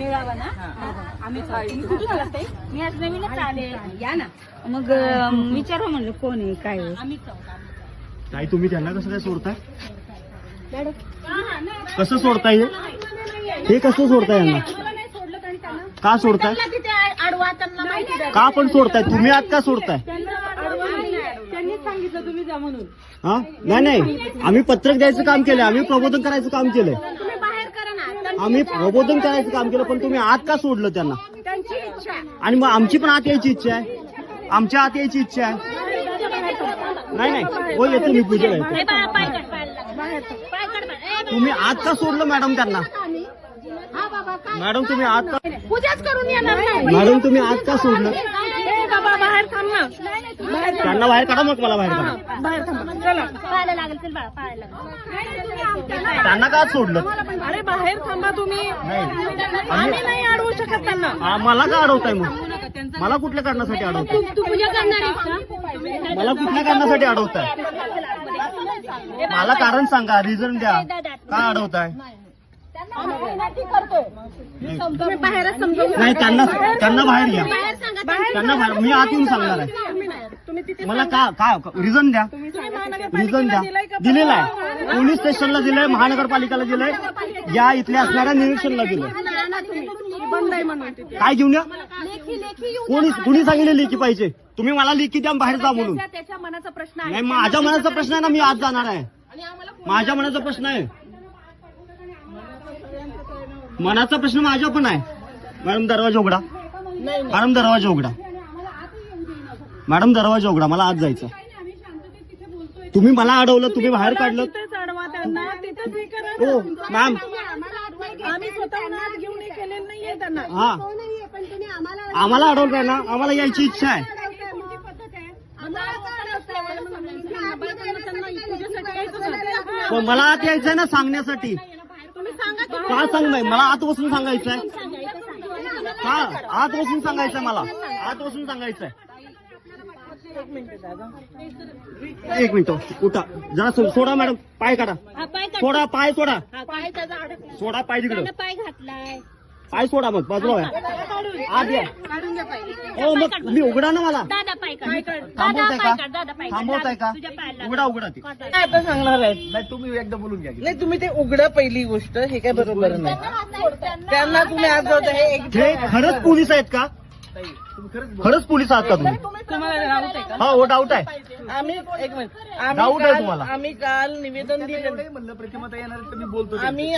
मिळावा ना आम्ही तुम्ही कुठून आलात ताई? मी आज नवीनच आले. या ना मग विचारा म्हणलं कोण आहे काय आहे. आम्ही ताई तुम्ही त्यांना कसं काय सोडताय? कसं सोडताय हे कसं सोडताय यांना? का सोडताय? आडवा त्यांना माहिती द्या. का पण सोडताय तुम्ही? आत का सोडताय? त्यांनीच सांगितलं तुम्ही जा म्हणून. हा नाही आम्ही पत्रक द्यायचं काम केलंय, आम्ही प्रबोधन करायचं काम केलंय, तुम्ही बाहेर करा ना. आम्ही प्रबोधन करायचं काम केलं, पण तुम्ही आत का सोडलं त्यांना? त्यांची इच्छा. आणि मग आमची पण आत यायची इच्छा आहे, आमच्या आत यायची इच्छा आहे. नाही हो येतो मी पूजेला येतो. हे बा, पाय काढ, पाय लाग. पाय काढ, पाय. तुम्ही आत का सोडलं मॅडम त्यांना? मॅडम तुम्ही आत का पूजाच करून येणार नाही. मॅडम तुम्ही आत का सोडलं? ए बाबा बाहेर थांब ना. त्यांना बाहेर काढा, मग मला बाहेर काढा. बाहेर थांब चला. पाहायला लागेल चल बाळा, पाहायला लागेल. त्यांना का सोडलं? अरे बाहेर थांबा तुम्ही. आम्ही नाही अडवू शकत त्यांना. मला का अडवताय मग? मला कुठल्या कारणासाठी अडवताय? तू पूजा करणार आहेस का? मला कुठल्या कारणासाठी अडवताय? मला कारण सांगा, रिझन द्या, का अडवताय? तुम्ही बाहेरच समजून नाही त्यांना बाहेर घ्या, बाहेर सांगा. त्यांना बाहेर. मी आत येऊन सांगणार आहे. तुम्ही तिथे मला का रिझन द्या, रिझन द्या. दिलेला आहे, पोलीस स्टेशनला दिलंय, महानगरपालिकेला दिलंय, या इथल्या असणाऱ्या निरीक्षणला दिलंय. बंद आहे म्हणून तिथे. काय घेऊन या? कुणी सांगितलं लेखी पाहिजे? तुम्ही मला लेखी द्या, बाहेर जा म्हणून. त्याच्या मनाचा प्रश्न आहे. नाही माझ्या मनाचा प्रश्न आहे ना, मी आज जाणार आहे. माझ्या मनाचा प्रश्न आहे, मनाचा प्रश्न माझ्या पण आहे. मॅडम दरवाजा उघडा, मॅडम दरवाजा उघडा, मॅडम दरवाजा उघडा, मला आज जायचं. तुम्ही मला अडवलं, तुम्ही बाहेर काढलं. तिथेच अडवा त्यांना, तिथेच हे करा. हो मॅम, आम्ही स्वतःहून आज घेऊन हे केलेलं नाहीये त्यांना. हा आम्हाला अडवलंय ना, आम्हाला यायची इच्छा आहे. पण मला आत यायचंय ना सांगण्यासाठी. का सांग नाही, मला आत बसून सांगायचंय. का आत बसून सांगायचंय? मला आत बसून सांगायचंय. एक मिनिट उठा जरा, सोडा मॅडम, पाय काढा, सोडा पाय, सोडा सोडा पाय तिकडं, पाय घातलाय. पाय सोडा, मग बाजूला व्हा. आत या. हो मग मी उघडा ना, मला दादा पाय काढ. थांबवताय का? दादा पाय काढ. थांबवताय का? तुझ्या पायाला उघडा उघडा ते. काय आता सांगणार आहे? नाही तुम्ही एकदा बोलून घ्या. नाही तुम्ही ते उघडा पहिली गोष्ट, हे काय बरोबर नाही. त्यांना तुम्ही आज हे खरंच पोलीस आहेत का? खरंच पोलीस आहात का तुम्ही? तुम्हाला डाऊट आहे का? हा हो डाऊट आहे. आम्ही एक मिनिट, डाऊट आहे तुम्हाला? आम्ही काल निवेदन दिलं. म्हणलं प्रतिमता येणार, तुम्ही बोलतो आम्ही